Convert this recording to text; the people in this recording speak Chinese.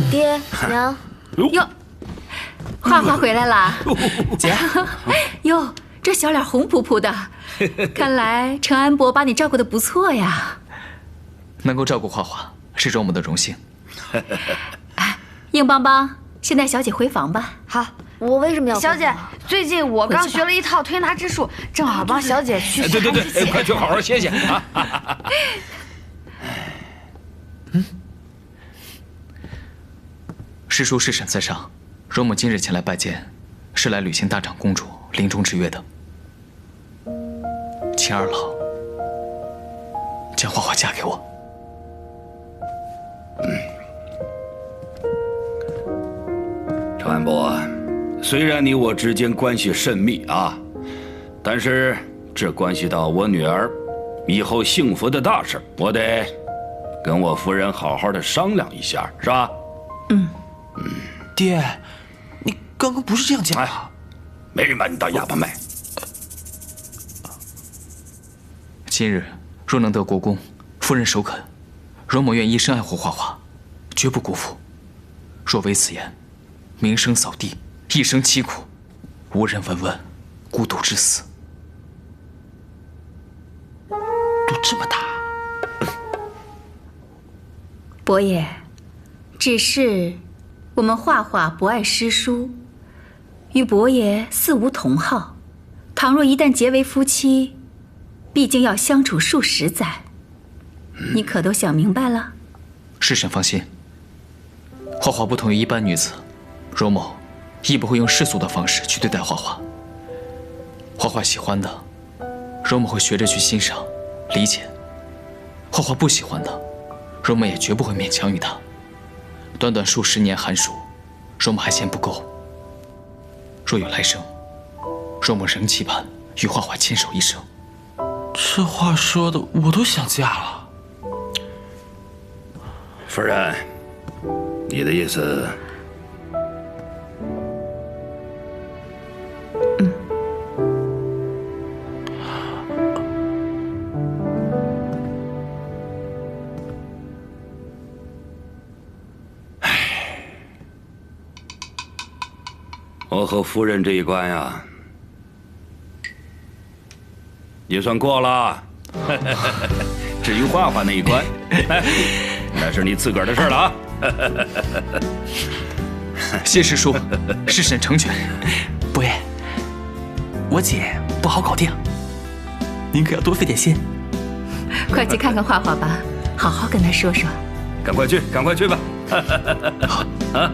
爹娘，哟，花花回来啦！姐，哟，这小脸红扑扑的，看来程安伯把你照顾得不错呀。能够照顾花花是容母的荣幸。哎，硬邦邦，先带小姐回房吧。好，我为什么要？小姐，最近我刚学了一套推拿之术，正好帮小姐去。对，快去好好歇歇啊！师叔是审在上，容母今日前来拜见，是来履行大长公主临终之约的。请二老将花花嫁给我。程安伯，虽然你我之间关系甚密啊，但是这关系到我女儿以后幸福的大事，我得跟我夫人好好的商量一下，是吧？爹，你刚刚不是这样讲的。没人把你当哑巴卖。今日若能得国公、夫人首肯，容母愿一生爱护花花，绝不辜负。若违此言，名声扫地，一生凄苦，无人闻闻，孤独致死。都这么大，伯爷，只是我们画画不爱诗书，与伯爷似无同好。倘若一旦结为夫妻，毕竟要相处数十载，你可都想明白了？师婶放心，花花不同于一般女子，容某亦不会用世俗的方式去对待花花。花花喜欢的，容某会学着去欣赏、理解；花花不喜欢的，容某也绝不会勉强于她。短短数十年寒暑，容某还嫌不够。若有来生，容某仍期盼与花花牵手一生。这话说的我都想嫁了。夫人，你的意思？我和夫人这一关呀，也算过了。至于画画那一关，那是你自个儿的事了啊。谢师叔，师婶成全。伯爷，我姐不好搞定，您可要多费点心。快去看看画画吧，好好跟他说说。赶快去吧。好啊。